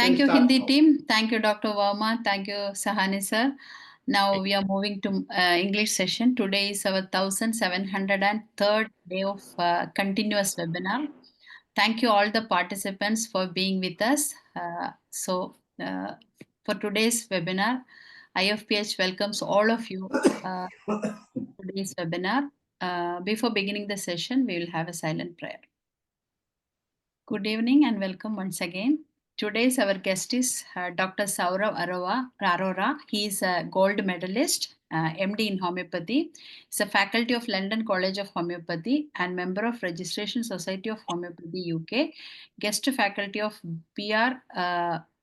Thank you, Hindi team. Thank you, Dr. Verma. Thank you, Sahani sir. Now we are moving to English session. Today is our 1703rd day of continuous webinar. Thank you all the participants for being with us. For today's webinar, IFPH welcomes all of you to today's webinar. Before beginning the session, we will have a silent prayer. Good evening and welcome once again. Today's our guest is Dr. SAURAV Arora. He is a gold medalist, MD in homeopathy. He's a faculty of London College of Homeopathy and member of Registration Society of Homeopathy UK, guest faculty of BR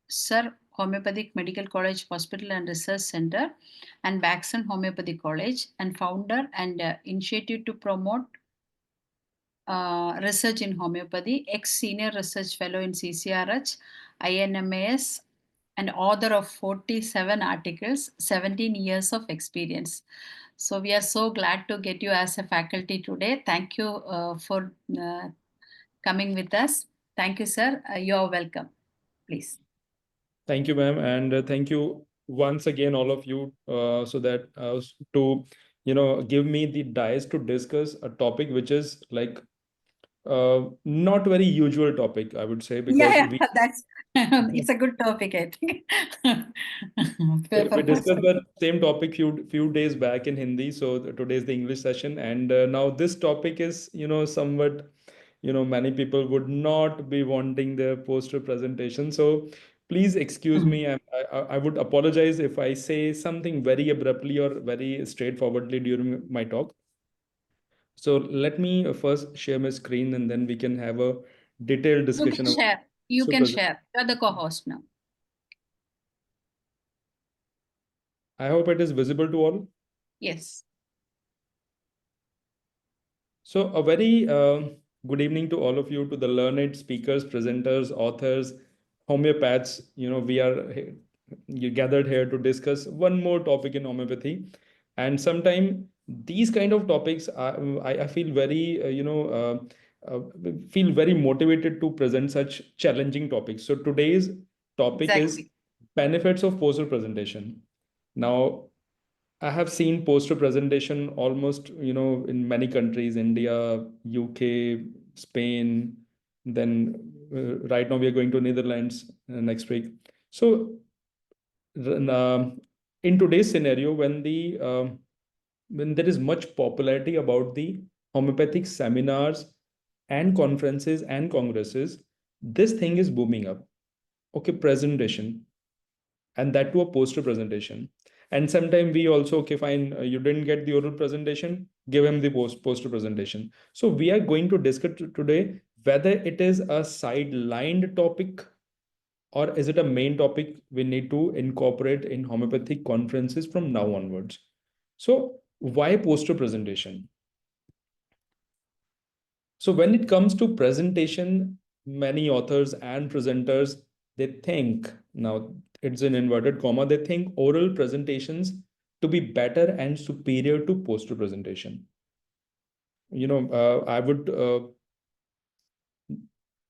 Sir Homeopathic Medical College Hospital and Research Center and Baxon Homeopathy College, and founder and initiative to promote research in homeopathy, ex-senior research fellow in CCRH, INMAS, and author of 47 articles, 17 years of experience. So we are so glad to get you as a faculty today. Thank you for coming with us. Thank you, sir. You are welcome. Please. Thank you, ma'am, and thank you once again, all of you, so that to give me the dais to discuss a topic which is like not very usual topic, I would say, because that's it's a good topic, I think. we discussed the same topic few days back in Hindi, so today is the English session, and now this topic is somewhat many people would not be wanting their poster presentation, so please excuse me. I would apologize if I say something very abruptly or very straightforwardly during my talk. So let me first share my screen and then we can have a detailed discussion. You can share. You're the co-host now. I hope it is visible to all. Yes. So a very good evening to all of you, to the learned speakers, presenters, authors, homeopaths. We are gathered here to discuss one more topic in homeopathy. And sometimes these kind of topics, I feel very, feel very motivated to present such challenging topics. So today's topic is benefits of poster presentation. Now, I have seen poster presentation almost, in many countries, India, UK, Spain, then right now we are going to Netherlands next week. So in today's scenario, when there is much popularity about the homeopathic seminars and conferences and congresses, this thing is booming up. Okay, presentation, and that to a poster presentation. And sometimes we also, okay, fine, you didn't get the oral presentation, give him the poster presentation. So we are going to discuss today whether it is a sidelined topic or is it a main topic we need to incorporate in homeopathic conferences from now onwards. So why poster presentation? So when it comes to presentation, many authors and presenters, they think, now it's an inverted comma, they think oral presentations to be better and superior to poster presentation. I would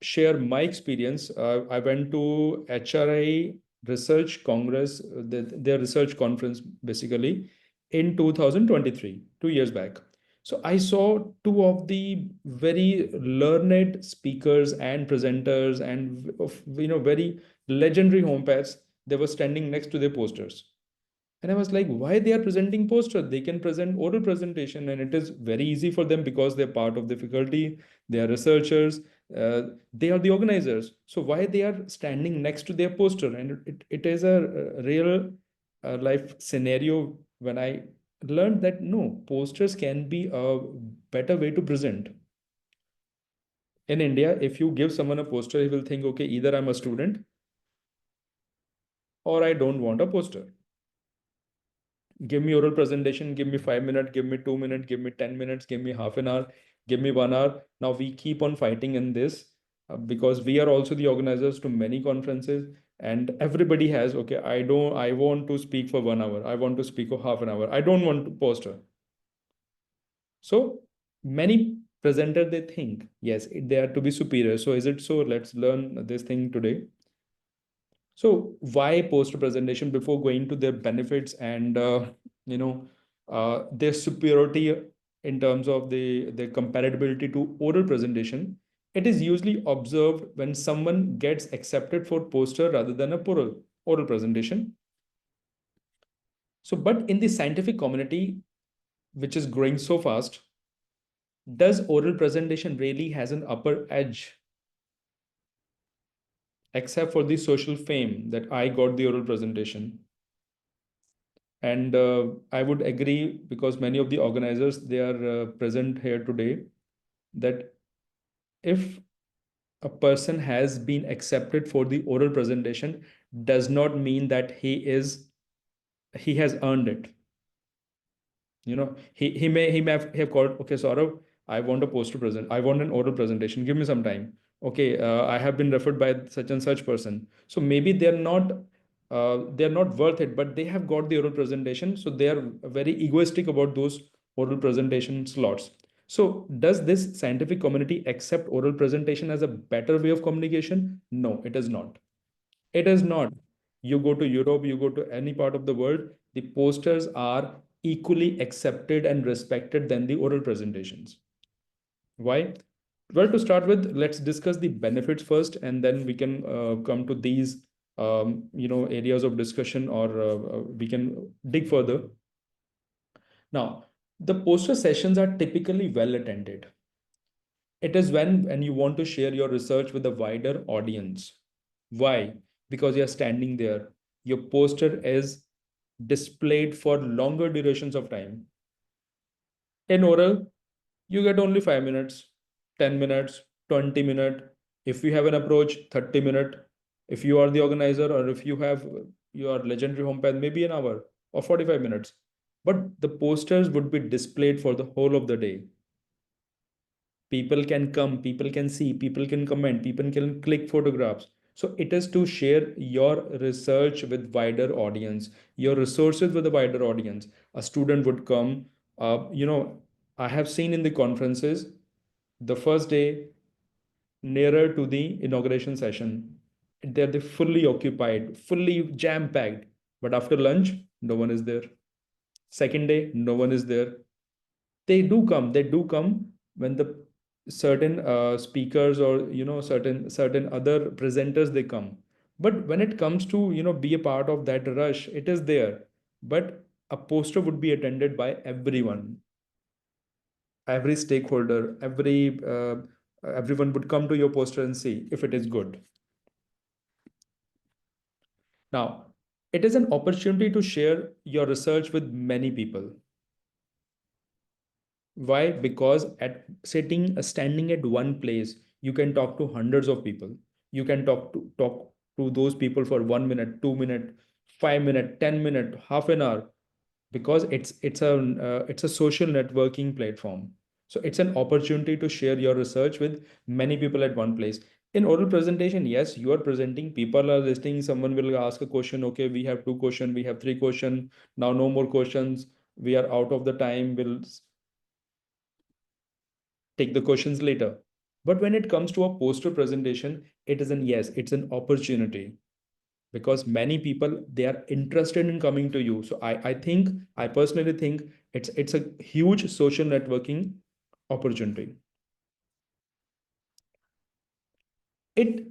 share my experience. I went to HRI Research Congress, their research conference basically, in 2023, 2 years back. So I saw two of the very learned speakers and presenters and very legendary homeopaths. They were standing next to their posters. And I was like, why they are presenting poster? They can present oral presentation and it is very easy for them because they're part of the faculty, they are researchers, they are the organizers. So why they are standing next to their poster? And it is a real life scenario when I learned that no, posters can be a better way to present. In India, if you give someone a poster, he will think, okay, either I'm a student or I don't want a poster. Give me oral presentation, give me 5 minutes, give me 2 minutes, give me 10 minutes, give me half an hour, give me 1 hour. Now we keep on fighting in this because we are also the organizers to many conferences and everybody has, okay, I want to speak for 1 hour. I want to speak for half an hour. I don't want to poster. So many presenters, they think, yes, they are to be superior. So is it so? Let's learn this thing today. So why poster presentation before going to their benefits and their superiority in terms of the comparability to oral presentation? It is usually observed when someone gets accepted for poster rather than a oral presentation. So, but in the scientific community, which is growing so fast, does oral presentation really has an upper edge, except for the social fame that I got the oral presentation? And I would agree, because many of the organizers, they are present here today, that if a person has been accepted for the oral presentation, does not mean that he has earned it. He may have called, okay, Saurav, I want a poster present, I want an oral presentation, give me some time. Okay, I have been referred by such and such person. So maybe they're not worth it, but they have got the oral presentation, so they are very egoistic about those oral presentation slots. So does this scientific community accept oral presentation as a better way of communication? No, it is not. It is not. You go to Europe, you go to any part of the world, the posters are equally accepted and respected than the oral presentations. Why? Well, to start with, let's discuss the benefits first, and then we can come to these areas of discussion, or we can dig further. Now, the poster sessions are typically well attended. It is when you want to share your research with a wider audience. Why? Because you're standing there. Your poster is displayed for longer durations of time. In oral, you get only 5 minutes, 10 minutes, 20 minutes. If you have an approach, 30 minutes. If you are the organizer, or if you have your legendary home path, maybe an hour or 45 minutes. But the posters would be displayed for the whole of the day. People can come, people can see, people can comment, people can click photographs. So it is to share your research with wider audience, your resources with a wider audience. A student would come, I have seen in the conferences, the first day, nearer to the inauguration session, they're fully occupied, fully jam packed, but after lunch, no one is there. Second day, no one is there. They do come when the certain speakers, or certain other presenters, they come. But when it comes to be a part of that rush, it is there. But a poster would be attended by everyone, every stakeholder, everyone would come to your poster and see if it is good. Now, it is an opportunity to share your research with many people. Why? Because standing at one place, you can talk to hundreds of people. You can talk to those people for 1 minute, 2 minute, 5 minute, 10 minute, half an hour, because it's a social networking platform. So it's an opportunity to share your research with many people at one place. In oral presentation, yes, you are presenting, people are listening, someone will ask a question, okay, we have 2 questions, we have 3 questions, now no more questions, we are out of the time, we'll take the questions later. But when it comes to a poster presentation, it's an opportunity, because many people, they are interested in coming to you. So I personally think it's a huge social networking opportunity. It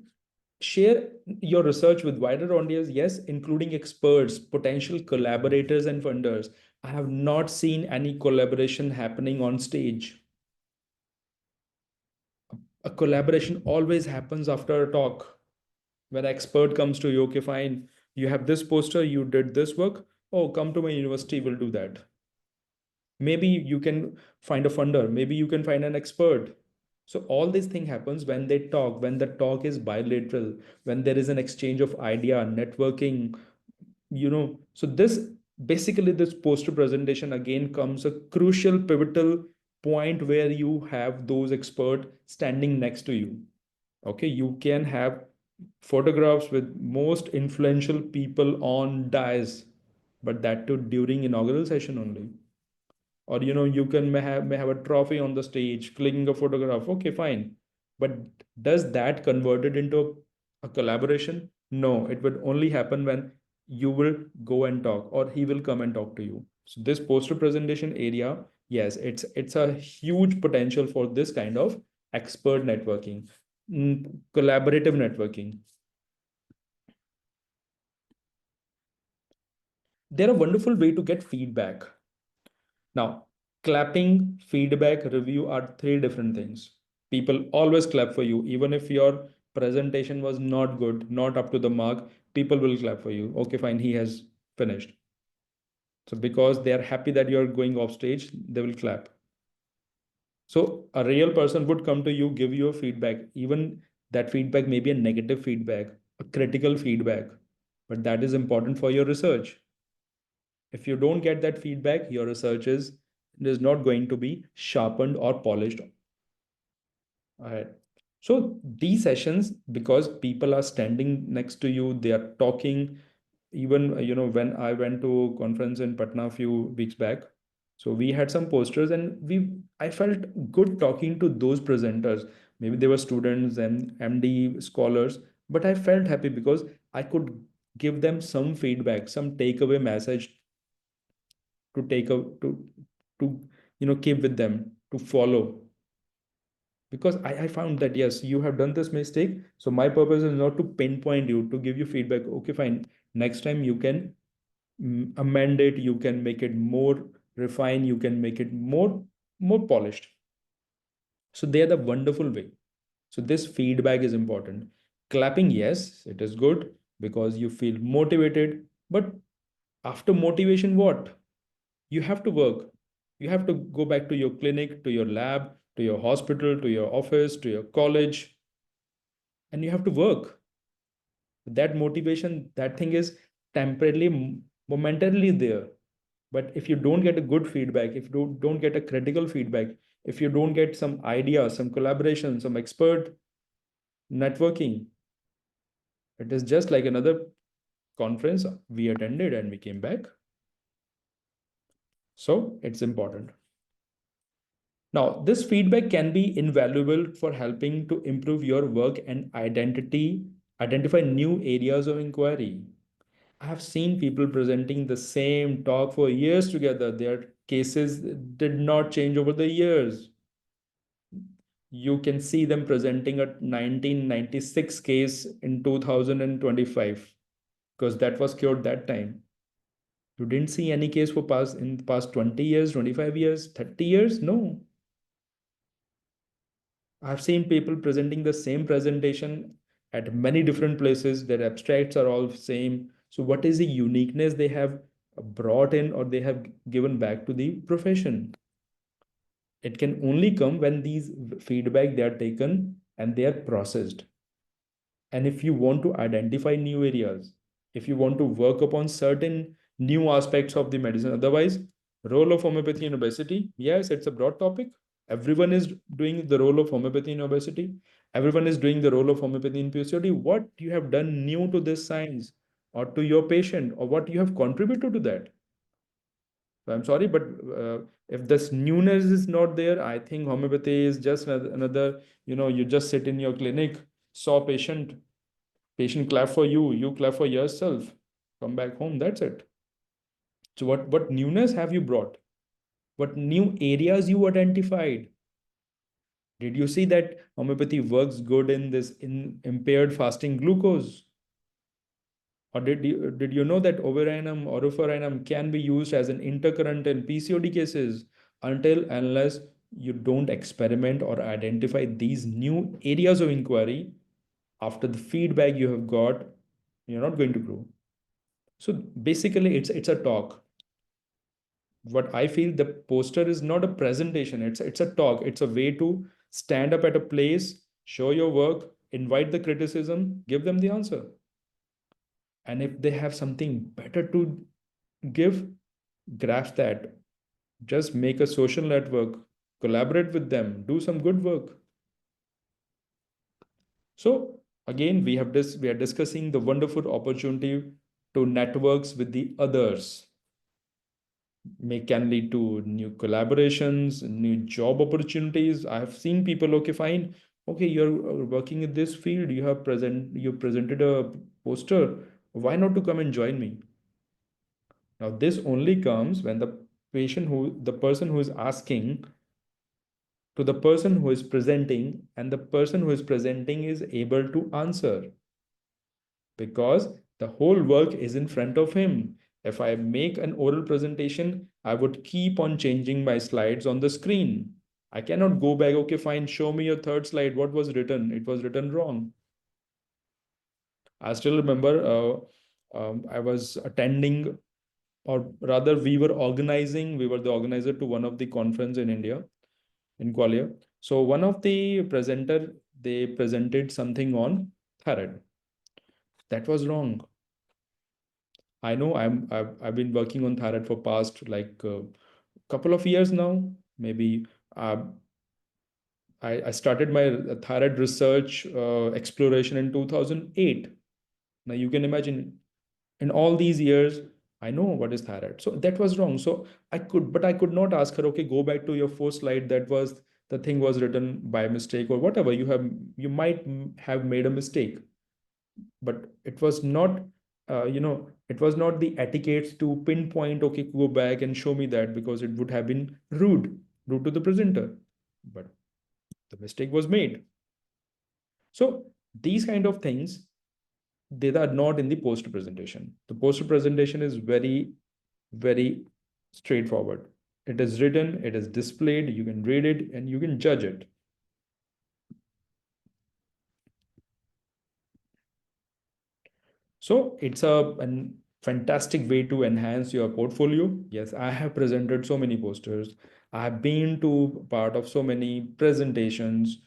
share your research with wider audience, yes, including experts, potential collaborators, and funders. I have not seen any collaboration happening on stage. A collaboration always happens after a talk. When an expert comes to you, okay, fine, you have this poster, you did this work, oh, come to my university, we'll do that. Maybe you can find a funder, maybe you can find an expert. So all this thing happens when they talk, when the talk is bilateral, when there is an exchange of idea, networking. So this poster presentation again comes a crucial pivotal point where you have those experts standing next to you. Okay, you can have photographs with most influential people on dais, but that too during inaugural session only. Or you can may have a trophy on the stage, clicking a photograph, okay, fine. But does that convert it into a collaboration? No, it would only happen when you will go and talk, or he will come and talk to you. So this poster presentation area, yes, it's a huge potential for this kind of expert networking, collaborative networking. They're a wonderful way to get feedback. Now, clapping, feedback, review are three different things. People always clap for you, even if your presentation was not good, not up to the mark, people will clap for you. Okay, fine, he has finished. So because they are happy that you're going off stage, they will clap. So a real person would come to you, give you a feedback. Even that feedback may be a negative feedback, a critical feedback, but that is important for your research. If you don't get that feedback, your research is not going to be sharpened or polished. All right. So these sessions, because people are standing next to you, they are talking. Even when I went to a conference in Patna a few weeks back, so we had some posters, and I felt good talking to those presenters. Maybe they were students and MD scholars, but I felt happy because I could give them some feedback, some takeaway message to take a to keep with them, to follow. Because I found that yes, you have done this mistake, so my purpose is not to pinpoint you, to give you feedback. Okay, fine, next time you can amend it, you can make it more refined, you can make it more polished. So they are the wonderful way. So this feedback is important. Clapping, yes, it is good because you feel motivated, but after motivation, what? You have to work. You have to go back to your clinic, to your lab, to your hospital, to your office, to your college, and you have to work. That motivation, that thing is temporarily, momentarily there. But if you don't get a good feedback, if you don't get a critical feedback, if you don't get some idea, some collaboration, some expert networking, it is just like another conference we attended and we came back. So it's important. Now, this feedback can be invaluable for helping to improve your work and identify new areas of inquiry. I have seen people presenting the same talk for years together. Their cases did not change over the years. You can see them presenting a 1996 case in 2025 because that was cured that time. You didn't see any case for past 20 years, 25 years, 30 years? No. I've seen people presenting the same presentation at many different places. Their abstracts are all same. So what is the uniqueness they have brought in or they have given back to the profession? It can only come when these feedback they are taken and they are processed. And if you want to identify new areas, if you want to work upon certain new aspects of the medicine, otherwise, role of homeopathy in obesity, yes, it's a broad topic. Everyone is doing the role of homeopathy in obesity. Everyone is doing the role of homeopathy in PCOD. What you have done new to this science or to your patient, or what you have contributed to that? So I'm sorry, but if this newness is not there, I think homeopathy is just another, you just sit in your clinic, saw patient clap for you, you clap for yourself, come back home, that's it. So what newness have you brought? What new areas you identified? Did you see that homeopathy works good in this in impaired fasting glucose? Or did you know that overinum orofarinum can be used as an intercurrent in PCOD cases? Until unless you don't experiment or identify these new areas of inquiry, after the feedback you have got, you're not going to grow. So basically, it's a talk. What I feel, the poster is not a presentation. It's a talk. It's a way to stand up at a place, show your work, invite the criticism, give them the answer. And if they have something better to give, grasp that. Just make a social network, collaborate with them, do some good work. So again, we are discussing the wonderful opportunity to networks with the others. Can lead to new collaborations, new job opportunities. I have seen people, okay, fine, okay, you're working in this field, you presented a poster, why not to come and join me? Now, this only comes when the person who is asking to the person who is presenting, and the person who is presenting is able to answer, because the whole work is in front of him. If I make an oral presentation, I would keep on changing my slides on the screen. I cannot go back, okay, fine, show me your third slide. What was written? It was written wrong. I still remember I was attending, or rather, we were the organizer to one of the conference in India, in Gwalior. So one of the presenter, they presented something on thyroid. That was wrong. I know I've been working on thyroid for past like couple of years now. Maybe uh, I started my thyroid research exploration in 2008. Now you can imagine, in all these years, I know what is thyroid. So that was wrong. So I could not ask her, okay, go back to your first slide. That was, the thing was written by mistake or whatever. You might have made a mistake, but it was not, it was not the etiquettes to pinpoint, okay, go back and show me that, because it would have been rude to the presenter. But the mistake was made. So these kind of things, they are not in the poster presentation. The poster presentation is very straightforward. It is written, it is displayed, you can read it and you can judge it. So it's a fantastic way to enhance your portfolio. Yes, I have presented so many posters. I have been to part of so many presentations,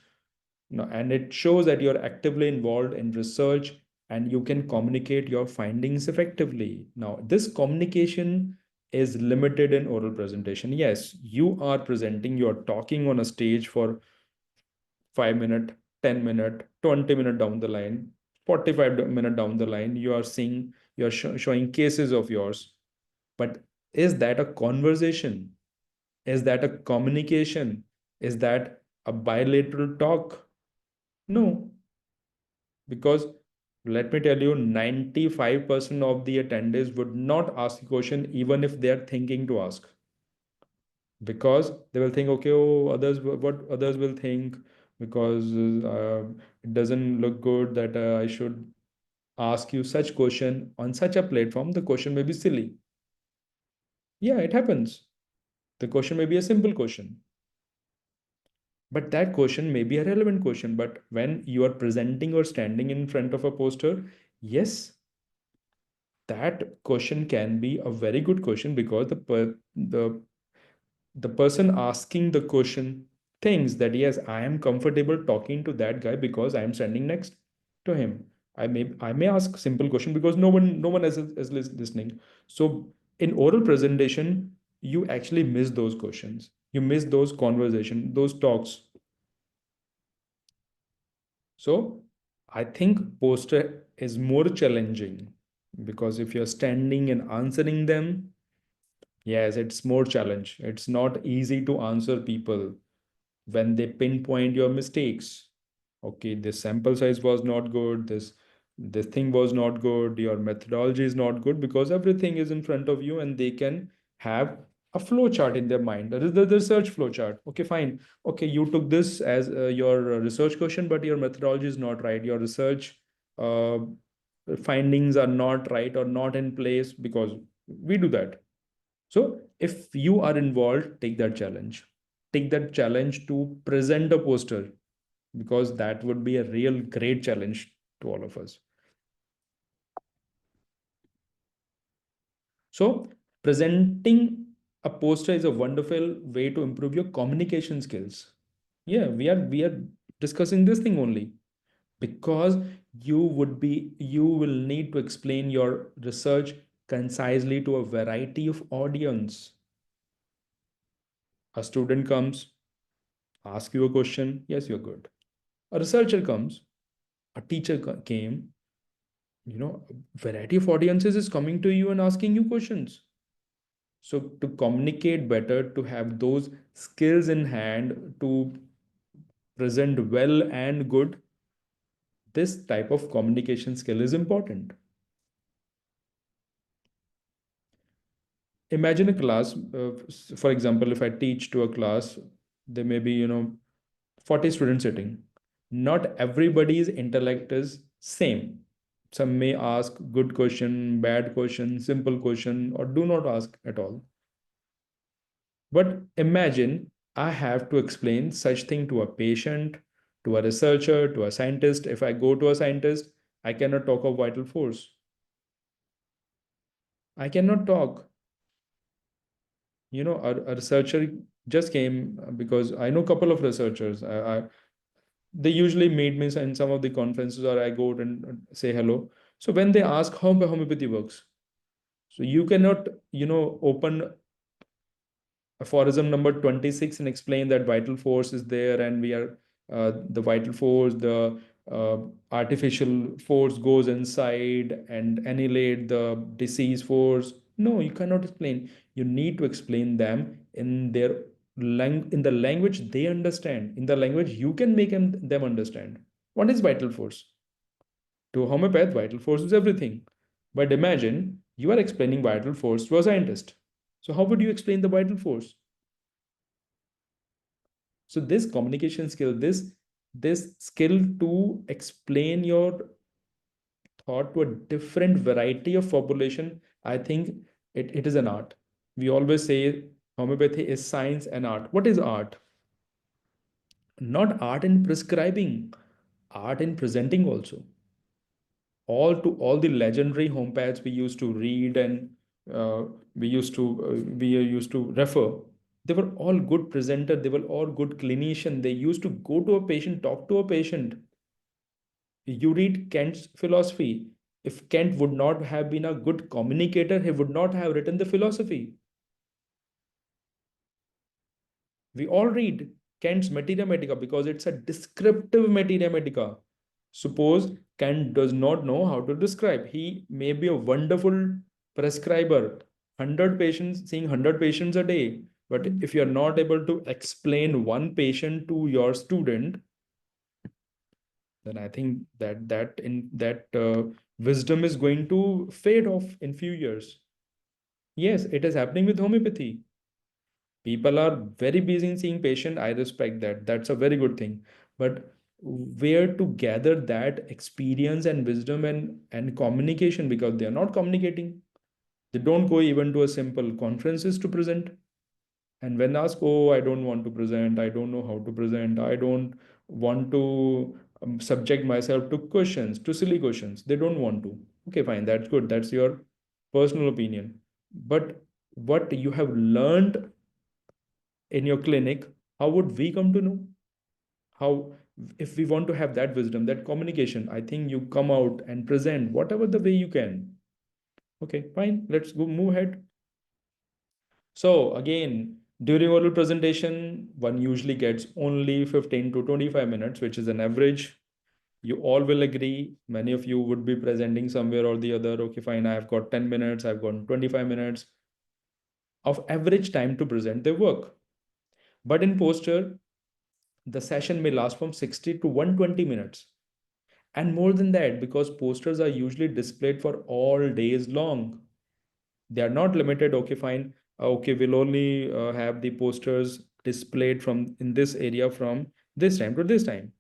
and it shows that you're actively involved in research and you can communicate your findings effectively. Now, this communication is limited in oral presentation. Yes, you are presenting, you're talking on a stage for 5 minute, 10 minute, 20 minute down the line, 45 minute down the line, you are seeing, you're showing cases of yours. But is that a conversation? Is that a communication? Is that a bilateral talk? No, because let me tell you, 95% of the attendees would not ask a question even if they are thinking to ask, because they will think, okay, oh, others, what others will think, because it doesn't look good that I should ask you such question on such a platform. The question may be silly. Yeah, it happens. The question may be a simple question, but that question may be a relevant question. But when you are presenting or standing in front of a poster, yes, that question can be a very good question, because the person asking the question thinks that, yes, I am comfortable talking to that guy because I am standing next to him. I may ask simple question because no one is listening. So in oral presentation, you actually miss those questions, you miss those conversation, those talks. So I think poster is more challenging, because if you're standing and answering them, yes, it's more challenge. It's not easy to answer people when they pinpoint your mistakes. Okay, this sample size was not good, this thing was not good, your methodology is not good, because everything is in front of you and they can have a flow chart in their mind. That is the research flow chart. Okay, fine. Okay, you took this as your research question, but your methodology is not right. Your research uh, findings are not right or not in place, because we do that. So if you are involved, take that challenge. Take that challenge to present a poster, because that would be a real great challenge to all of us. So presenting a poster is a wonderful way to improve your communication skills. Yeah, we are discussing this thing only because you will need to explain your research concisely to a variety of audience. A student comes, ask you a question, yes, you're good. A researcher comes, a teacher came, variety of audiences is coming to you and asking you questions. So to communicate better, to have those skills in hand, to present well and good, this type of communication skill is important. Imagine a class, for example, if I teach to a class, there may be 40 students sitting. Not everybody's intellect is same. Some may ask good question, bad question, simple question, or do not ask at all. But imagine I have to explain such thing to a patient, to a researcher, to a scientist. If I go to a scientist, I cannot talk of vital force. I cannot talk. A researcher just came, because I know a couple of researchers. They usually meet me in some of the conferences, or I go and say hello. So when they ask how homeopathy works, so you cannot, open aphorism number 26 and explain that vital force is there, and we are the vital force, the artificial force goes inside and annihilate the disease force. No, you cannot explain. You need to explain them in their in the language they understand, in the language you can make them understand. What is vital force? To a homeopath, vital force is everything. But imagine you are explaining vital force to a scientist. So how would you explain the vital force? So this communication skill, this skill to explain your thought to a different variety of population, I think it is an art. We always say homeopathy is science and art. What is art? Not art in prescribing, art in presenting also. All the legendary home pads we used to read, and uh, we used to refer, they were all good presenter, they were all good clinician. They used to go to a patient, talk to a patient. You read Kant's philosophy. If Kant would not have been a good communicator, he would not have written the philosophy. We all read Kant's Materia Medica because it's a descriptive Materia Medica. Suppose Kant does not know how to describe. He may be a wonderful prescriber, 100 patients, seeing 100 patients a day. But if you're not able to explain one patient to your student, then I think that wisdom is going to fade off in few years. Yes, it is happening with homeopathy. People are very busy in seeing patient. I respect that. That's a very good thing. But where to gather that experience and wisdom and communication, because they are not communicating. They don't go even to a simple conferences to present. And when asked, oh, I don't want to present, I don't know how to present, I don't want to subject myself to questions, to silly questions. They don't want to. Okay, fine, that's good. That's your personal opinion. But what you have learned in your clinic, how would we come to know? How, if we want to have that wisdom, that communication, I think you come out and present whatever the way you can. Okay, fine. Let's go move ahead. So again, during oral presentation, one usually gets only 15 to 25 minutes, which is an average. You all will agree. Many of you would be presenting somewhere or the other. Okay, fine. I've got 10 minutes. I've got 25 minutes of average time to present their work. But in poster, the session may last from 60 to 120 minutes. And more than that, because posters are usually displayed for all days long. They are not limited. Okay, fine. Okay, we'll only have the posters displayed from in this area from this time to this time.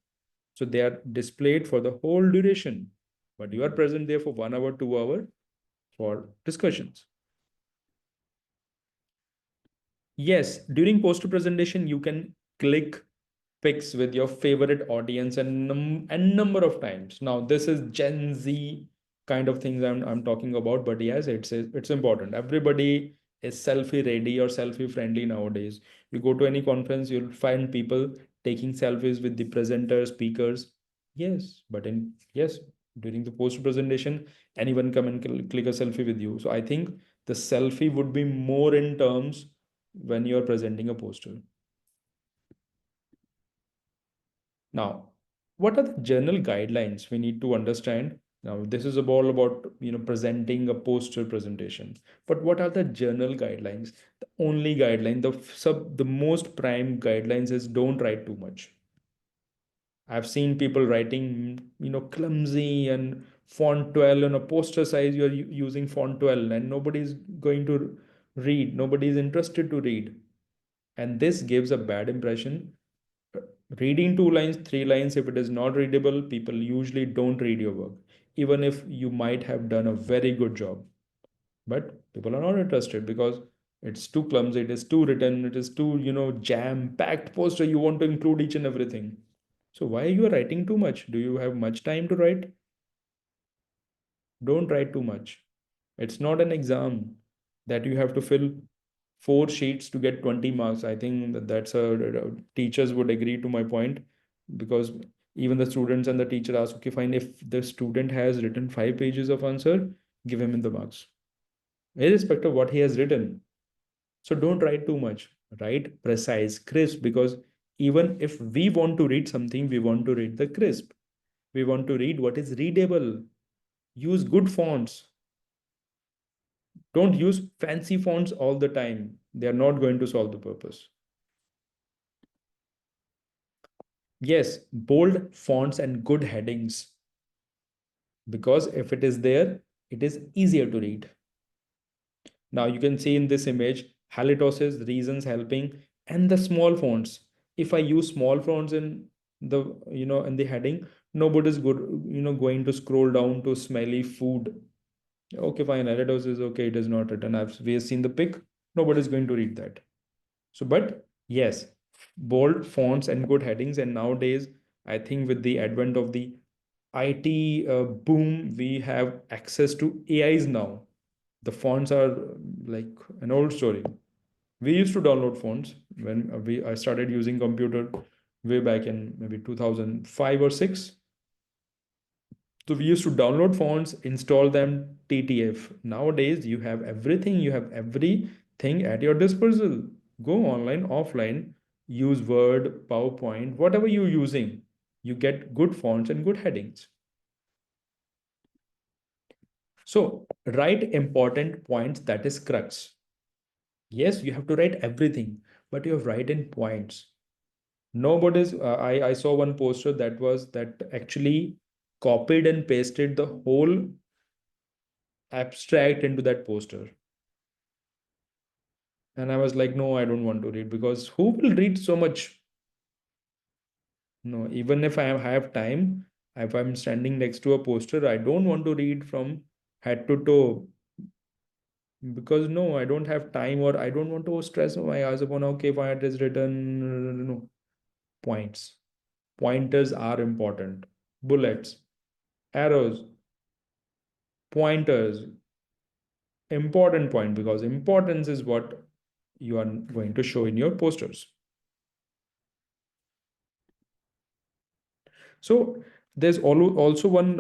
So they are displayed for the whole duration. But you are present there for 1 hour, 2 hour for discussions. Yes, during poster presentation, you can click pics with your favorite audience and number of times. Now, this is Gen Z kind of things I'm talking about, but yes, it's important. Everybody is selfie ready or selfie friendly nowadays. You go to any conference, you'll find people taking selfies with the presenter, speakers. Yes, but in yes, during the post presentation, anyone come and click a selfie with you. So I think the selfie would be more in terms when you're presenting a poster. Now, what are the general guidelines we need to understand? Now, this is all about presenting a poster presentation. But what are the general guidelines? The only guideline, the most prime guidelines is don't write too much. I've seen people writing, clumsy and font 12 on a poster size. You're using font 12 and nobody's going to read. Nobody's interested to read. And this gives a bad impression. Reading 2 lines, 3 lines, if it is not readable, people usually don't read your work, even if you might have done a very good job. But people are not interested because it's too clumsy, it is too written, it is too, jam-packed poster. You want to include each and everything. So why you are writing too much? Do you have much time to write? Don't write too much. It's not an exam that you have to fill 4 sheets to get 20 marks. I think that's a teachers would agree to my point, because even the students and the teacher ask, okay, fine, if the student has written 5 pages of answer, give him in the marks, irrespective of what he has written. So don't write too much. Write precise, crisp, because even if we want to read something, we want to read the crisp. We want to read what is readable. Use good fonts. Don't use fancy fonts all the time. They are not going to solve the purpose. Yes, bold fonts and good headings, because if it is there, it is easier to read. Now you can see in this image halitosis, reasons helping, and the small fonts. If I use small fonts in the in the heading, nobody's good going to scroll down to smelly food. Okay, fine, halitosis, okay, it is not written. We have seen the pic. Nobody's going to read that. So, but yes, bold fonts and good headings. And nowadays, I think with the advent of the IT boom, we have access to AIs now. The fonts are like an old story. We used to download fonts when I started using computer way back in maybe 2005 or 6. So we used to download fonts, install them, TTF. Nowadays, you have everything, you have everything at your disposal. Go online, offline, use Word, PowerPoint, whatever you're using, you get good fonts and good headings. So write important points, that is crux. Yes, you have to write everything, but you have write in points. Nobody's I saw one poster that actually copied and pasted the whole abstract into that poster. And I was like, no, I don't want to read, because who will read so much? No, even if I have time, if I'm standing next to a poster, I don't want to read from head to toe, because no, I don't have time, or I don't want to stress my eyes upon, okay, why it is written. No, points. Pointers are important. Bullets, arrows, pointers, important point, because importance is what you are going to show in your posters. So there's also one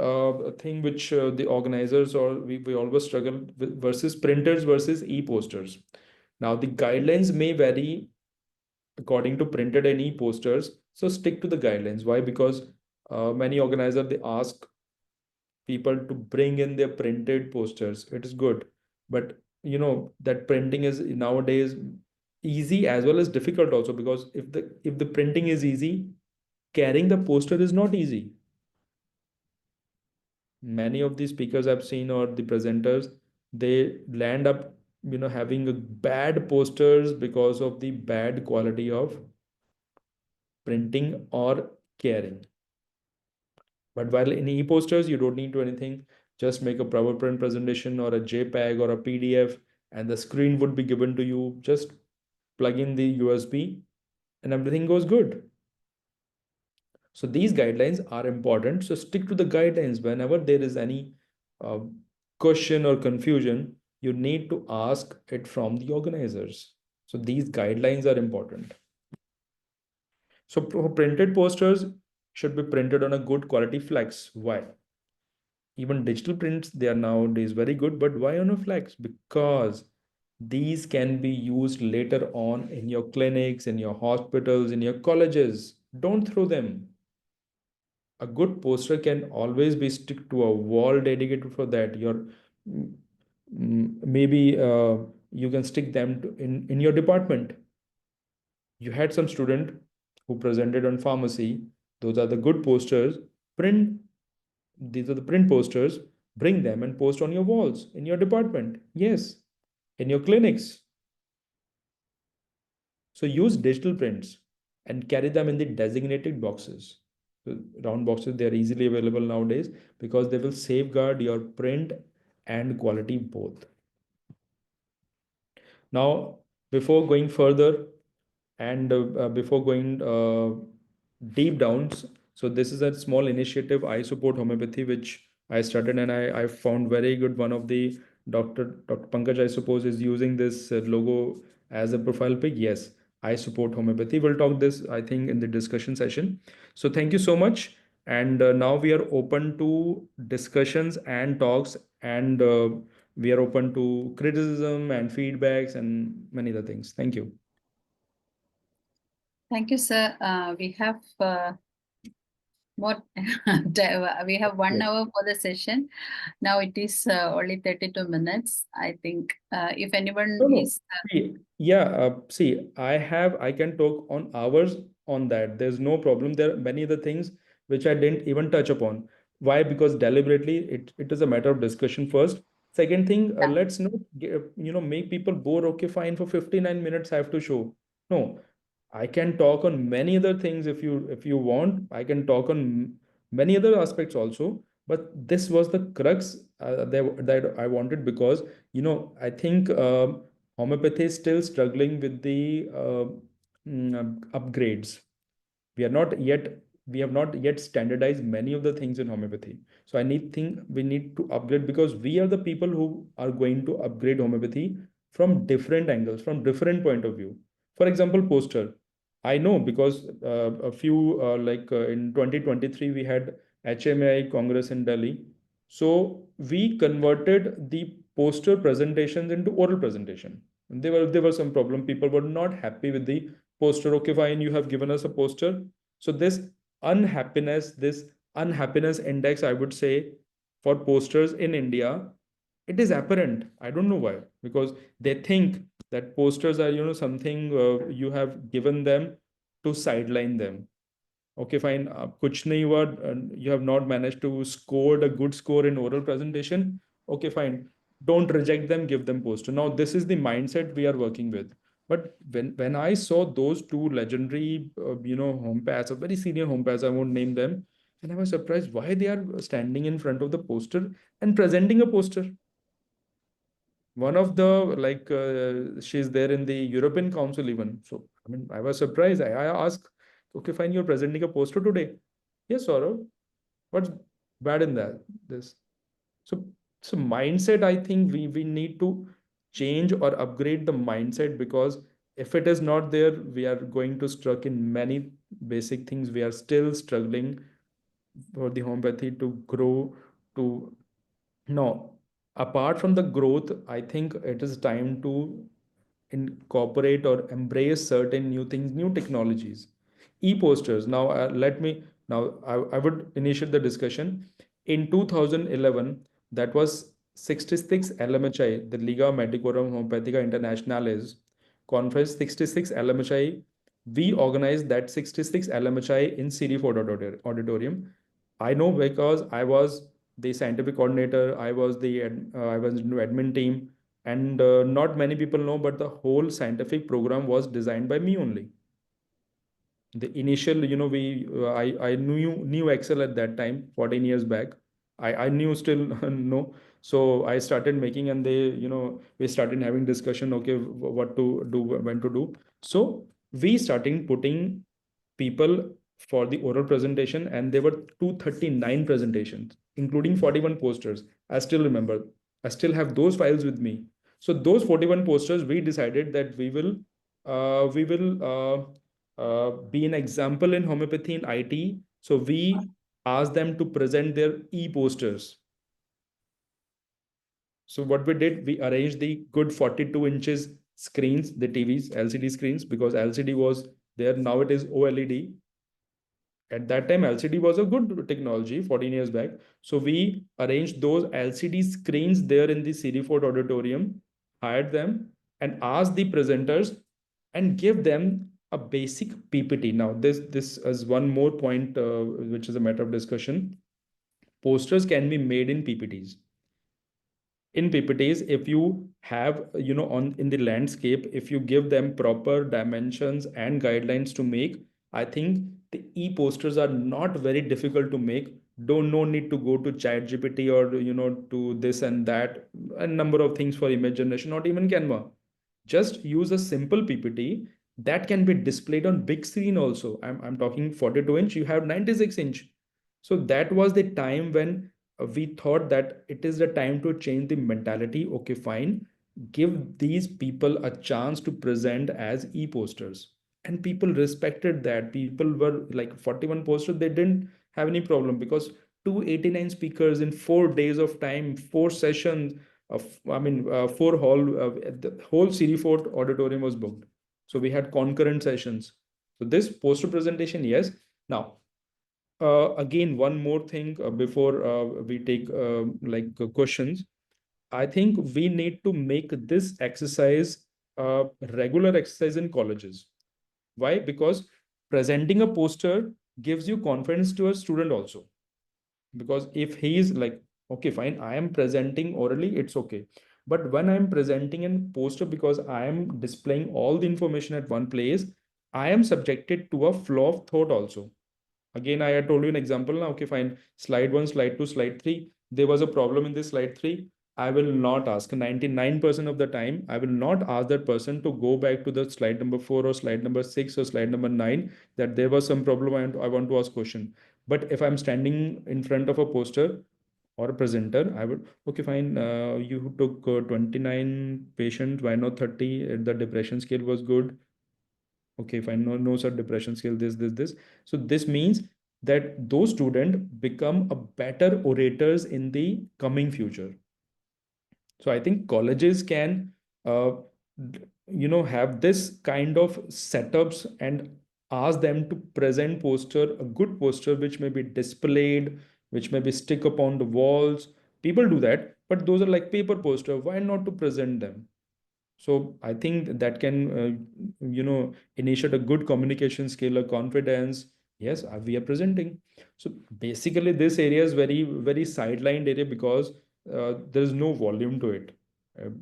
thing which the organizers, or we always struggle with, versus printers versus e-posters. Now the guidelines may vary according to printed and e-posters. So stick to the guidelines. Why? Because many organizers, they ask people to bring in their printed posters. It is good, but that printing is nowadays easy as well as difficult also, because if the printing is easy, carrying the poster is not easy. Many of the speakers I've seen, or the presenters, they land up having a bad posters because of the bad quality of printing or carrying. But while in e-posters, you don't need to anything. Just make a PowerPoint presentation or a JPEG or a PDF, and the screen would be given to you. Just plug in the USB and everything goes good. So these guidelines are important. So stick to the guidelines. Whenever there is any uh, question or confusion, you need to ask it from the organizers. So these guidelines are important. So printed posters should be printed on a good quality flex. Why? Even digital prints, they are nowadays very good, but why on a flex? Because these can be used later on in your clinics, in your hospitals, in your colleges. Don't throw them. A good poster can always be stick to a wall dedicated for that. Maybe you can stick them in your department. You had some student who presented on pharmacy, Those are the good posters. Print, these are the print posters. Bring them and post on your walls in your department. Yes, in your clinics. So use digital prints and carry them in the designated boxes. So round boxes, they are easily available nowadays because they will safeguard your print and quality both. Now, before going further and before going deep down, so this is a small initiative. I support homeopathy, which I started and I found very good. One of the Dr. Pankaj, I suppose, is using this logo as a profile pic. Yes, I support homeopathy. We'll talk this, I think, in the discussion session. So thank you so much. And now we are open to discussions and talks, and we are open to criticism and feedbacks and many other things. Thank you. Thank you, sir. We have more. We have 1 hour for the session. Now it is only 32 minutes. I think if anyone No, no. is Yeah, see, I can talk on hours on that. There's no problem. There are many other things which I didn't even touch upon. Why? Because deliberately it is a matter of discussion first. Second thing, yeah, let's not make people bored. Okay, fine, for 59 minutes I have to show. No, I can talk on many other things if you want. I can talk on many other aspects also. But this was the crux that I wanted because I think homeopathy is still struggling with the upgrades. We are not yet we have not yet standardized many of the things in homeopathy. So I think we need to upgrade because we are the people who are going to upgrade homeopathy from different angles, from different point of view. For example, poster. I know because a few in 2023 we had HMAI Congress in Delhi. So we converted the poster presentations into oral presentation. There were some problem. People were not happy with the poster. Okay, fine, you have given us a poster. So this unhappiness index, I would say, for posters in India, it is apparent. I don't know why, because they think that posters are something you have given them to sideline them. Okay, fine. कुछ नहीं हुआ. You have not managed to score a good score in oral presentation. Okay, fine. Don't reject them. Give them poster. Now this is the mindset we are working with. But when I saw those two legendary, homeopaths, a very senior homeopaths, I won't name them, and I was surprised why they are standing in front of the poster and presenting a poster. One of the she's there in the European Council even. So I mean, I was surprised. I asked, okay, fine, you're presenting a poster today. Yes, Saurav. What's bad in that? This. So so mindset, I think we need to change or upgrade the mindset because if it is not there, we are going to struck in many basic things. We are still struggling for the homeopathy to grow to no, apart from the growth, I think it is time to incorporate or embrace certain new things, new technologies. E-posters. Now, I would initiate the discussion. In 2011, that was 66 LMHI, the Liga Medicorum Homeopathica Internationalis conference, 66 LMHI. We organized that 66 LMHI in City Ford Auditorium. I know because I was the scientific coordinator. I was in the admin team, and not many people know, but the whole scientific program was designed by me only. The initial, we I knew Excel at that time, 14 years back. I knew still no. So I started making, and we started having discussion. Okay, what to do, when to do. So we started putting people for the oral presentation, and there were 239 presentations, including 41 posters. I still remember. I still have those files with me. So those 41 posters, we decided that we will be an example in homeopathy in IT. So we asked them to present their e-posters. So what we did, we arranged the good 42 inches screens, the TVs, LCD screens, because LCD was there. Now it is OLED. At that time, LCD was a good technology 14 years back. So we arranged those LCD screens there in the CD Ford auditorium, hired them, and asked the presenters and give them a basic PPT. Now, this is one more point, which is a matter of discussion. Posters can be made in PPTs. In PPTs, if you have, on in the landscape, if you give them proper dimensions and guidelines to make, I think the e-posters are not very difficult to make. Don't no need to go to chat GPT or to this and that, a number of things for image generation, not even Canva. Just use a simple PPT that can be displayed on big screen also. I'm talking 42 inch, you have 96 inch. So that was the time when we thought that it is the time to change the mentality. Okay, fine. Give these people a chance to present as e-posters. And people respected that. People were like 41 posters, they didn't have any problem because 289 speakers in 4 days of time, four sessions, four hall, the whole Series 4 auditorium was booked. So we had concurrent sessions. So this poster presentation, yes. Now, again, one more thing before we take questions. I think we need to make this exercise regular exercise in colleges. Why? Because presenting a poster gives you confidence to a student also. Because if he is like, okay, fine, I am presenting orally, it's okay. But when I'm presenting in poster, because I am displaying all the information at one place, I am subjected to a flow of thought also. Again, I had told you an example now. Okay, fine. Slide 1, slide 2, slide 3. There was a problem in this slide 3. I will not ask. 99% of the time, I will not ask that person to go back to the slide number 4 or slide number 6 or slide number 9 that there was some problem and I want to ask question. But if I'm standing in front of a poster or a presenter, I would, okay, fine. You took 29 patients, why not 30? The depression scale was good. Okay, fine. No, no, sir, depression scale, this. So this means that those students become a better orators in the coming future. So I think colleges can, uh, have this kind of setups and ask them to present poster, a good poster, which may be displayed, which may be stick upon the walls. People do that, but those are like paper poster. Why not to present them? So I think that can, initiate a good communication skill, a confidence. Yes, we are presenting. So basically, this area is very, very sidelined area because there is no volume to it.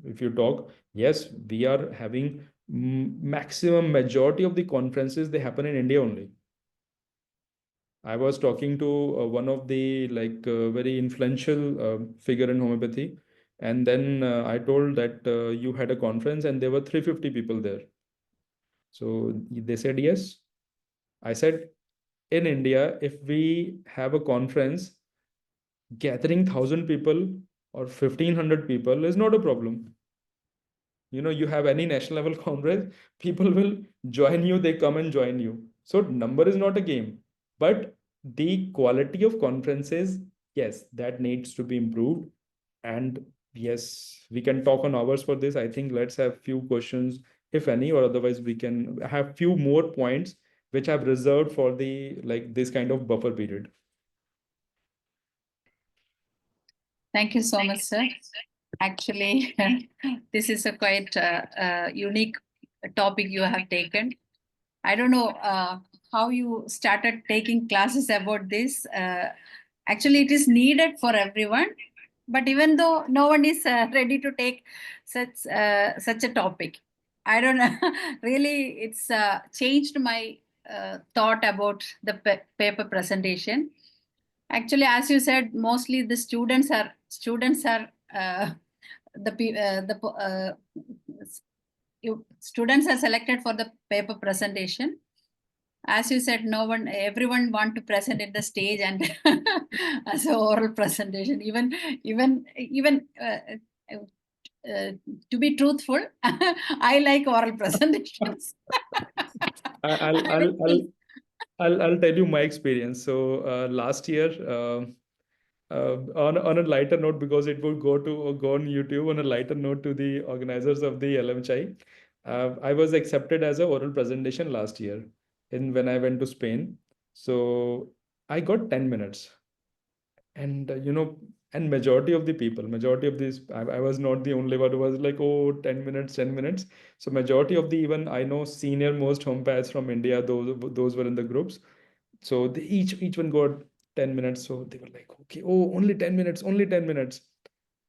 If you talk, yes, we are having maximum majority of the conferences, they happen in India only. I was talking to one of the very influential figure in homeopathy, and then I told that you had a conference and there were 350 people there. So they said yes. I said in India, if we have a conference, gathering 1,000 people or 1,500 people is not a problem. You have any national level conference, people will join you, they come and join you. So number is not a game, but the quality of conferences, yes, that needs to be improved. And yes, we can talk on hours for this. I think let's have few questions, if any, or otherwise we can have few more points which I've reserved for the this kind of buffer period. Thank you so much, sir. Actually, this is a quite unique topic you have taken. I don't know how you started taking classes about this. Actually, it is needed for everyone, but even though no one is ready to take such a topic, I don't know. Really, it's changed my thought about the paper presentation. Actually, as you said, mostly the students are students are selected for the paper presentation. As you said, everyone want to present in the stage and as an oral presentation. To be truthful, I like oral presentations. I'll I I'll will I'll I'll tell you my experience. So last year, on a lighter note, because it would go on YouTube. On a lighter note, to the organizers of the LMHI, I was accepted as a oral presentation last year in when I went to Spain. So I got 10 minutes, and And majority of the people, majority of these, I was not the only one who was like, oh, 10 minutes, 10 minutes. So majority of the, even I know senior most homeopaths from India, those were in the groups. So they each one got 10 minutes. So they were like, okay, oh, only 10 minutes, only 10 minutes.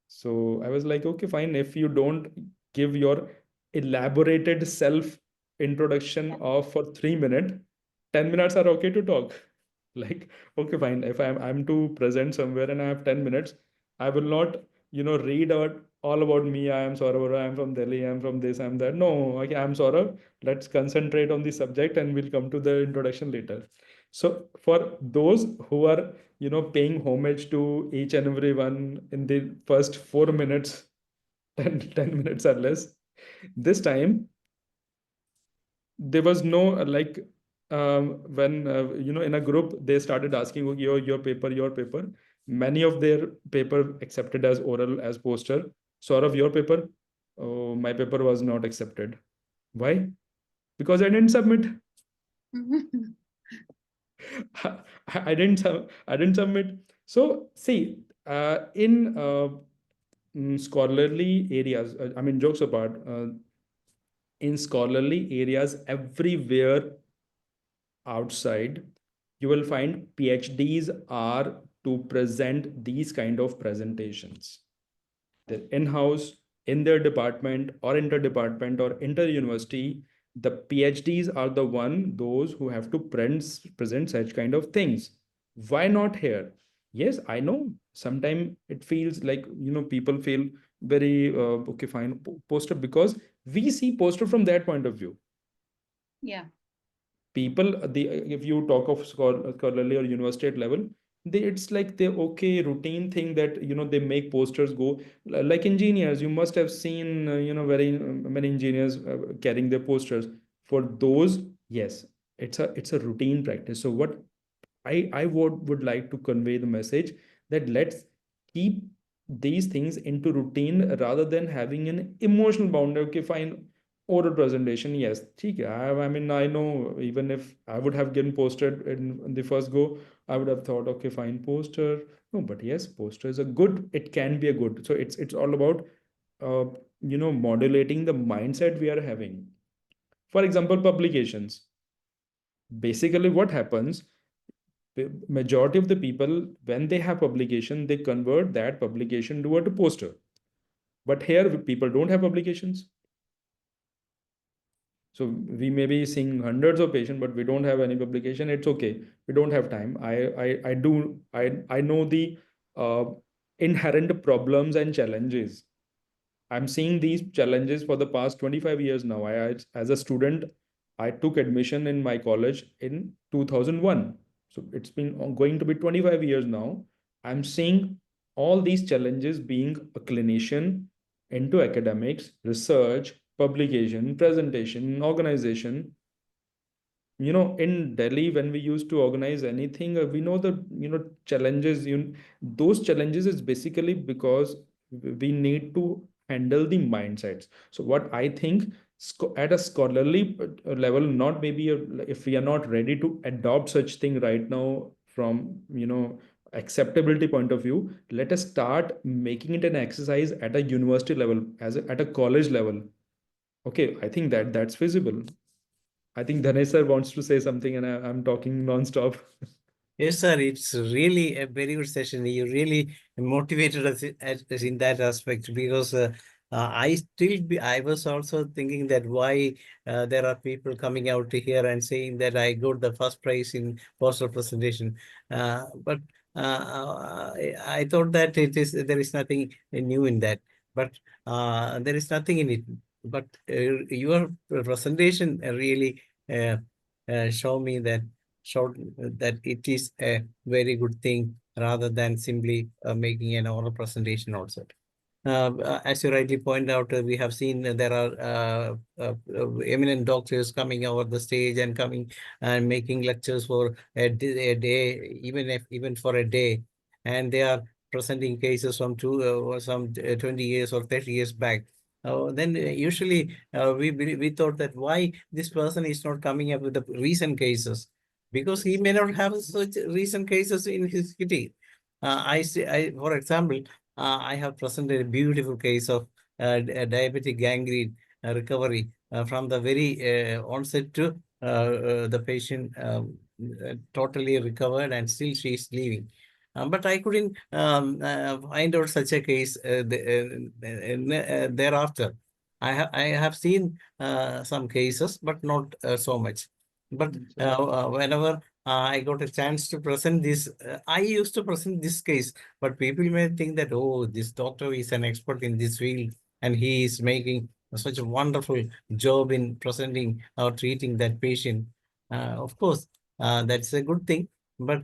So I was like, okay, fine. If you don't give your elaborated self introduction of for 3 minutes, 10 minutes are okay to talk. Like, okay, fine. If I'm to present somewhere and I have 10 minutes, I will not, read out all about me. I am Saurav, I am from Delhi, I am from this, I'm that. No, okay, I'm Saurav. Let's concentrate on the subject and we'll come to the introduction later. So for those who are paying homage to each and every one in the first 4 minutes, 10 minutes or less, this time there was no when in a group they started asking, "Oh, your paper, many of their paper accepted as oral, as poster. Sort of your paper, oh, my paper was not accepted. Why? Because I didn't submit. I didn't submit. So see, in scholarly areas, I mean, jokes apart, in scholarly areas everywhere outside, you will find PhDs are to present these kind of presentations. They're in-house, in their department or inter-department or inter-university. The PhDs are the one, those who have to present such kind of things. Why not here? Yes, I know. Sometimes it feels like, people feel very, okay, fine, poster, because we see poster from that point of view. Yeah. People, if you talk of scholarly or university at level, it's like the okay routine thing that they make posters go, like engineers. You must have seen very many engineers carrying their posters. For those, yes, it's a routine practice. So what I would like to convey the message that let's keep these things into routine rather than having an emotional bound. Okay, fine, oral presentation, yes. ठीक है. I mean, I know even if I would have given posted in the first go, I would have thought, okay, fine, poster. No, but yes, poster is a good. It can be a good. So it's all about uh, modulating the mindset we are having. For example, publications. Basically, what happens? Majority of the people, when they have publication, they convert that publication to a poster. But here people don't have publications. So we may be seeing hundreds of patients, but we don't have any publication. It's okay. We don't have time. I know the uh, inherent problems and challenges. I'm seeing these challenges for the past 25 years now. As a student, I took admission in my college in 2001. So it's been going to be 25 years now. I'm seeing all these challenges being a clinician into academics, research, publication, presentation, organization. In Delhi, when we used to organize anything, we know the challenges. Those challenges is basically because we need to handle the mindsets. So what I think, at a scholarly level, not maybe if we are not ready to adopt such thing right now from acceptability point of view, let us start making it an exercise at a university level, at a college level. Okay, I think that's feasible. I think Dhanesh sir wants to say something, and I'm talking non-stop. Yes, sir. It's really a very good session. You really motivated us in that aspect because I was also thinking that why there are people coming out here and saying that I got the first prize in poster presentation. But I thought that there is nothing new in that, but there is nothing in it. But your presentation really show me that showed that it is a very good thing rather than simply making an oral presentation also. As you rightly point out, we have seen there are eminent doctors coming over the stage and coming and making lectures for a day, even for a day, and they are presenting cases from or some 20 years or 30 years back. Then usually we thought that why this person is not coming up with the recent cases, because he may not have such recent cases in his city. For example, I have presented a beautiful case of diabetic gangrene recovery from the very onset to the patient totally recovered and still she is living. But I couldn't find out such a case thereafter. I have seen some cases, but not so much. But whenever I got a chance to present this, I used to present this case, but people may think that, oh, this doctor is an expert in this field and he is making such a wonderful job in presenting or treating that patient. Of course, that's a good thing, but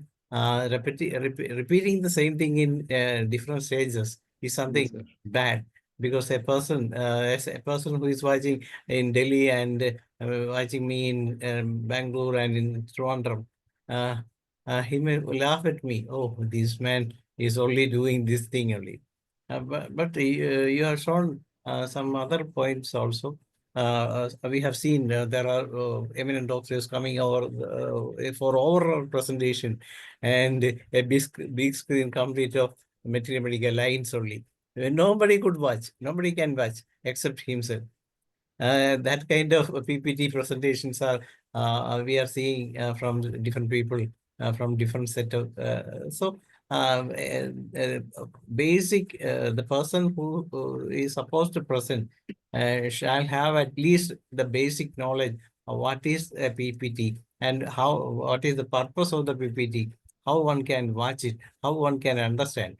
repeating the same thing in different stages is something bad, because as a person who is watching in Delhi and watching me in Bangalore and in Trivandrum, uh, he may laugh at me. Oh, this man is only doing this thing only. But you have shown some other points also. We have seen there are eminent doctors coming over for oral presentation, and a big screen complete of material medical lines only. Nobody could watch. Nobody can watch except himself. That kind of PPT presentations are we are seeing from different people from different set of so basic the person who is supposed to present shall have at least the basic knowledge of what is a PPT and what is the purpose of the PPT, how one can watch it, how one can understand.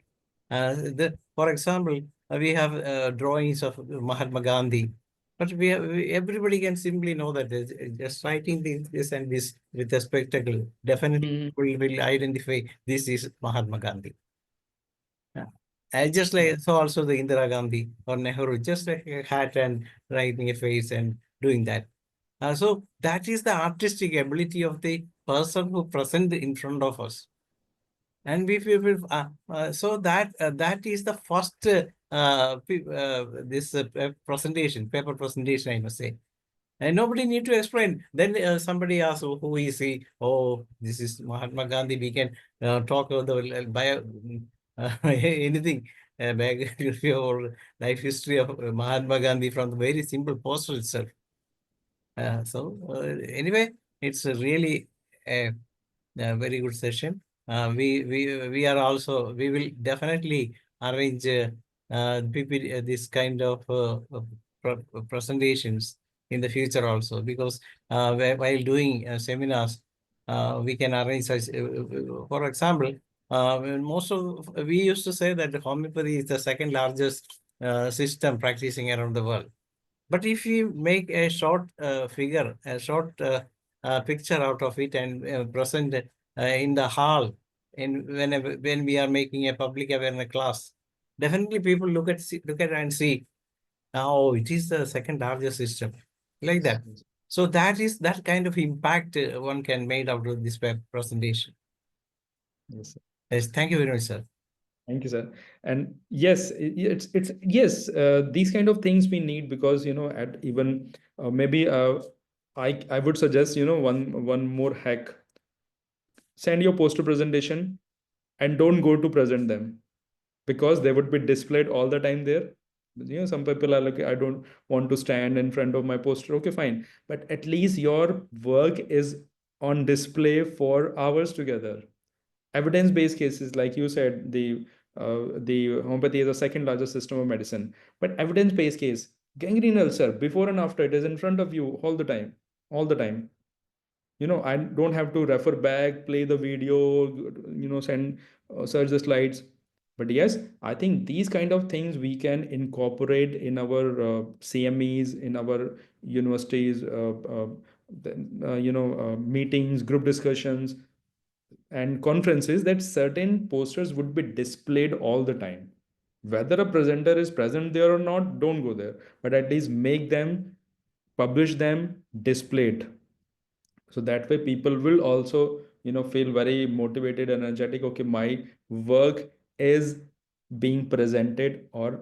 For example, we have drawings of Mahatma Gandhi, but everybody can simply know that just writing this and this with a spectacle, definitely will identify this is Mahatma Gandhi. I just like so also the Indira Gandhi or Nehru, just like a hat and writing a face and doing that. So that is the artistic ability of the person who present in front of us. And so that is the first this paper presentation, I must say. And nobody need to explain. Then somebody asks, "Oh, who is he? Oh, this is Mahatma Gandhi. We can talk about the bio, anything, biography or life history of Mahatma Gandhi from the very simple poster itself." Anyway, it's a really a very good session. We are also, we will definitely arrange this kind of presentations in the future also, because while doing seminars, we can arrange such, for example, we used to say that homeopathy is the second largest system practicing around the world. But if you make a short figure, a short picture out of it and present in the hall, when we are making a public awareness class, definitely people look at it and see, oh, it is the second largest system, like that. So that is that kind of impact one can make out of this web presentation. Yes, sir. Yes, thank you very much, sir. Thank you, sir. And yes, it's yes, these kind of things we need, because at even maybe I would suggest one more hack. Send your poster presentation and don't go to present them, because they would be displayed all the time there. Some people are like, I don't want to stand in front of my poster. Okay, fine, but at least your work is on display for hours together. Evidence-based cases, like you said, the homeopathy is the second largest system of medicine, but evidence-based case, gangrene ulcer, before and after, it is in front of you all the time, all the time. I don't have to refer back, play the video, send search the slides. But yes, I think these kind of things we can incorporate in our CMEs, in our universities, meetings, group discussions, and conferences, that certain posters would be displayed all the time. Whether a presenter is present there or not, don't go there, but at least make them, publish them, display it. So that way people will also feel very motivated, energetic. Okay, my work is being presented or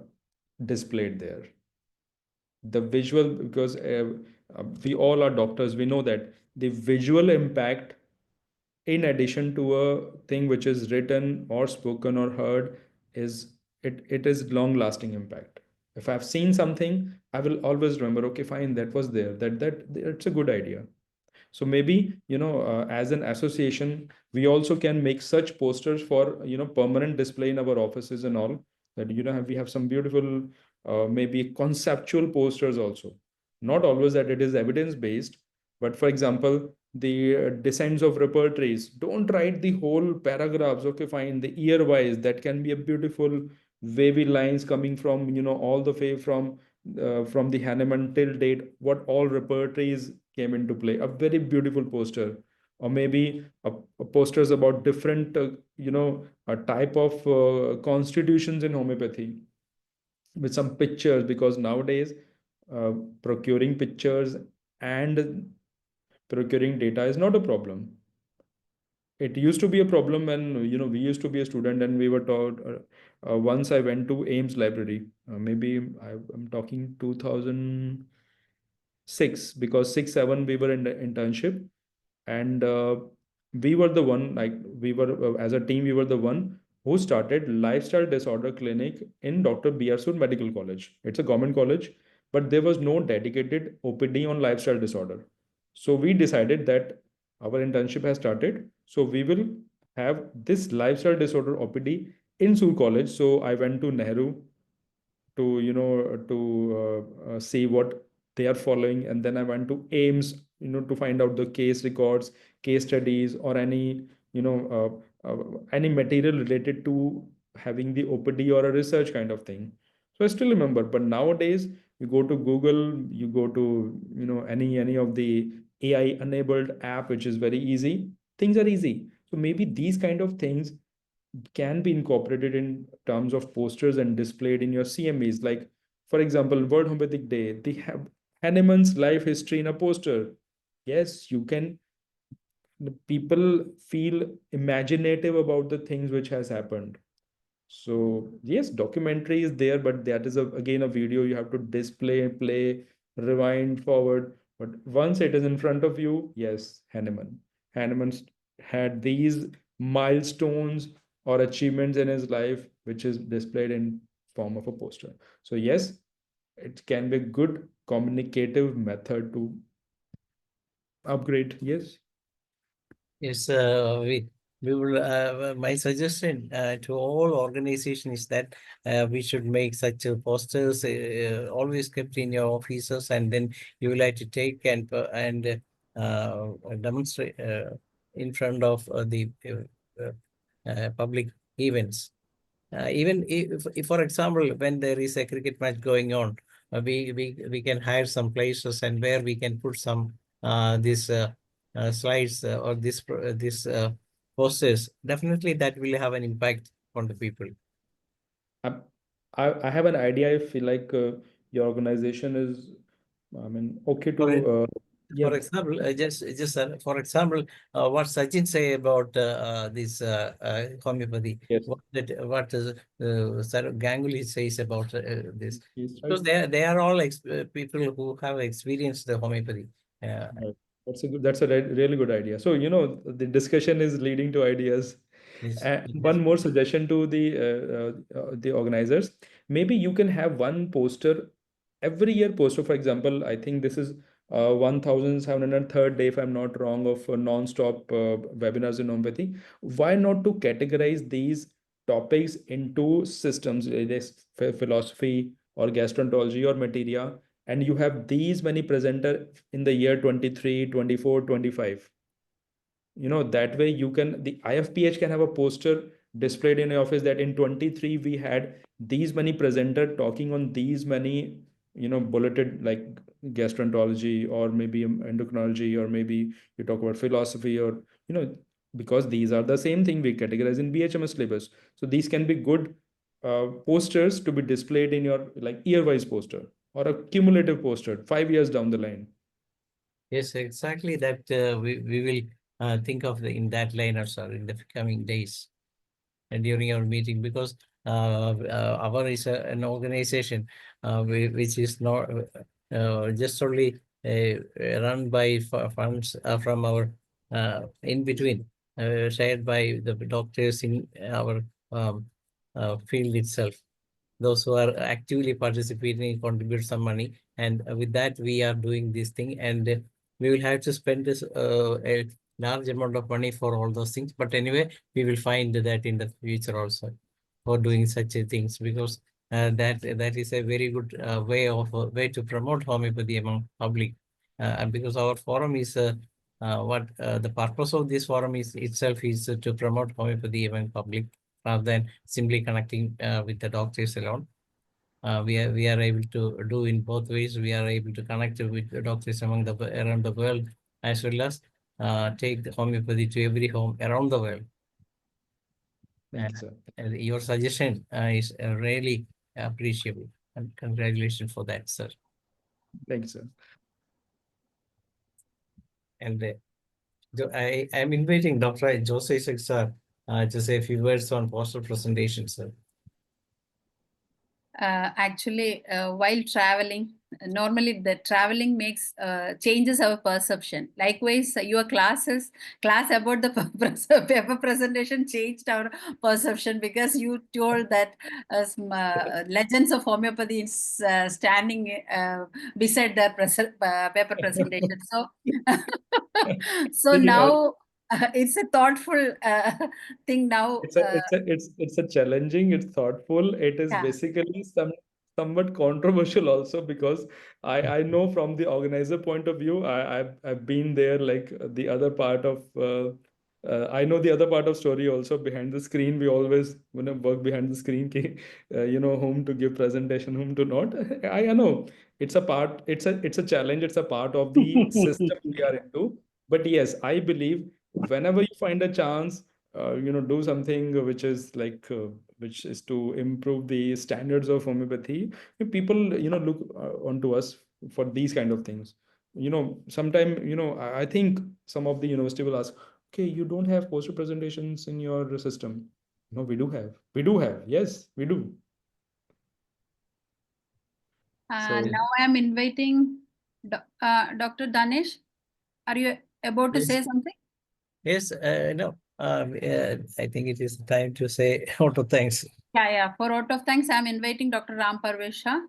displayed there. The visual, because we all are doctors, we know that the visual impact in addition to a thing which is written or spoken or heard, is it is long lasting impact. If I've seen something, I will always remember, okay, fine, that was there, that's a good idea. So maybe, as an association, we also can make such posters for, permanent display in our offices and all. That, we have some beautiful, maybe conceptual posters also. Not always that it is evidence based, but for example, the descents of repertories. Don't write the whole paragraphs. Okay, fine. The year wise, that can be a beautiful wavy lines coming from, all the way from the Hahnemann till date, what all repertories came into play. A very beautiful poster, or maybe a posters about different, a type of constitutions in homeopathy with some pictures, because nowadays uh, procuring pictures and procuring data is not a problem. It used to be a problem when, we used to be a student and we were taught. Once I went to Ames library, maybe I'm talking 2006, because 6 7 we were in the internship, and we were the one, like we were, as a team, we were the one who started lifestyle disorder clinic in Dr. B.R. Sood Medical College. It's a government college, but there was no dedicated OPD on lifestyle disorder. So we decided that our internship has started, so we will have this lifestyle disorder OPD in Sood College. So I went to Nehru to, see what they are following, and then I went to Ames, to find out the case records, case studies, or any, any material related to having the OPD or a research kind of thing. So I still remember. But nowadays, you go to Google, you go to, any of the AI enabled app, which is very easy. Things are easy. So maybe these kind of things can be incorporated in terms of posters and displayed in your CMEs. Like, for example, World Homeopathic Day, they have Hahnemann's life history in a poster. Yes, you can. The people feel imaginative about the things which has happened. So yes, documentary is there, but that is again a video you have to display, play, rewind, forward. But once it is in front of you, yes, Hahnemann. Hahnemann had these milestones or achievements in his life, which is displayed in form of a poster. So yes, it can be a good communicative method to upgrade. Yes. Yes, we will. My suggestion to all organizations is that we should make such posters always kept in your offices, and then you will have to take and demonstrate in front of the public events. Even if, for example, when there is a cricket match going on, we can hire some places and where we can put some these slides or this posters. Definitely, that will have an impact on the people. I, I have an idea. I feel like your organization is, I mean, okay to, yeah, For example, for example, what Sachin say about this homeopathy, yes, what Sir Ganguly says about this, he's right. because they are all people who have experienced the homeopathy. Right. That's a really good idea. So, the discussion is leading to ideas. Yes, And yes. one more suggestion to the organizers. Maybe you can have one poster every year. Poster, for example, I think this is 1703rd day, if I'm not wrong, of non-stop webinars in homeopathy. Why not to categorize these topics into systems, philosophy or gastroenterology or materia, and you have these many presenter in the year 23, 24, 25. That way you can, the IFPH can have a poster displayed in your office that in 23 we had these many presenter talking on these many, bulleted, like gastroenterology or maybe endocrinology, or maybe you talk about philosophy, or because these are the same thing we categorize in BHMS syllabus. So these can be good posters to be displayed in your, like, year-wise poster or a cumulative poster 5 years down the line. Yes, exactly. That we will think of in that line also in the coming days and during our meeting, because our is an organization which is not just only run by funds from our in between. shared by the doctors in our field itself. Those who are actively participating contribute some money, and with that we are doing this thing, and we will have to spend this a large amount of money for all those things. But anyway, we will find that in the future also for doing such things, because that is a very good way to promote homeopathy among public. Because our forum is what the purpose of this forum is itself is to promote homeopathy among public, rather than simply connecting with the doctors alone. We are able to do in both ways. We are able to connect with the doctors around the world, as well as take the homeopathy to every home around the world. Thank you, sir. And your suggestion is really appreciable, and congratulations for that, sir. Thank you, sir. And I am inviting Dr. Jose sir to say a few words on poster presentation, sir. Actually, while traveling, normally the traveling makes changes our perception. Likewise, your class about the paper presentation changed our perception, because you told that legends of homeopathy is standing beside their paper presentation. So, so now it's a thoughtful thing now. It's a challenging, it's thoughtful. It is Yeah. basically somewhat controversial also, because I know from the organizer point of view, I've been there, like the other part of I know the other part of story also. Behind the screen, we always work behind the screen, whom to give presentation, whom to not. I know it's a part, it's a challenge, it's a part of the system we are into. But yes, I believe whenever you find a chance, do something which is like which is to improve the standards of homeopathy. People look onto us for these kind of things. Sometime I think some of the university will ask, okay, you don't have poster presentations in your system. No, we do have, yes, we do. So Now I am inviting Dr. Danish. Are you about to Yes. say something? Yes, no. I think it is time to say out of thanks. Yeah. For out of thanks, I am inviting Dr. Ram Parvesha.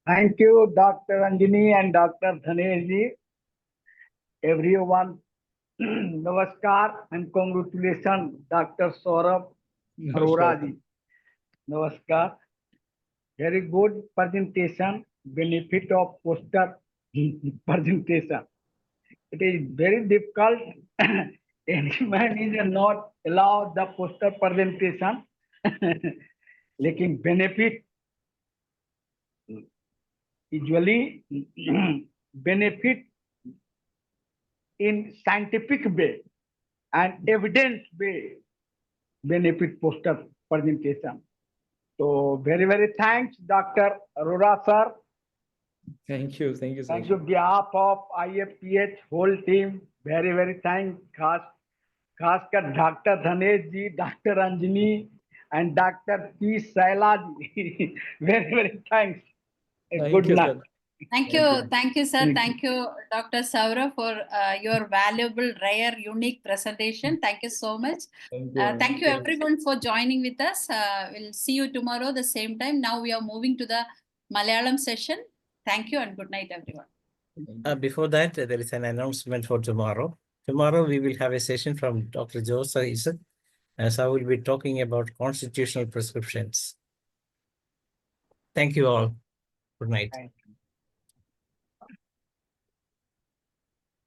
Thank you, Dr. Anjani and Dr. Dhanesh. Everyone, Namaskar and congratulations, Dr. SAURAV Arora ji. Namaskar. Very good presentation, benefit of poster presentation. It is very difficult. Any man is not allowed the poster presentation. लेकिन benefit usually benefit in scientific way and evidence way benefit poster presentation. So very, very thanks, Dr. Arora sir. thank you, sir. Thank you, behalf of IFPH whole team. Very, very thanks, खासकर Dr. Dhanesh ji, Dr. Anjani, and Dr. P. Saila ji. Very, very thanks. Good you, luck. sir. Thank you, sir. Thank you, Dr. Saurav, for your valuable, rare, unique presentation. Thank you so much. Thank you, everyone, for joining with us. We'll see you tomorrow the same time. Now we are moving to the Malayalam session. Thank you and good night, everyone. Before that, there is an announcement for tomorrow. Tomorrow we will have a session from Dr. Jose, as I will be talking about constitutional prescriptions. Thank you all. Good night.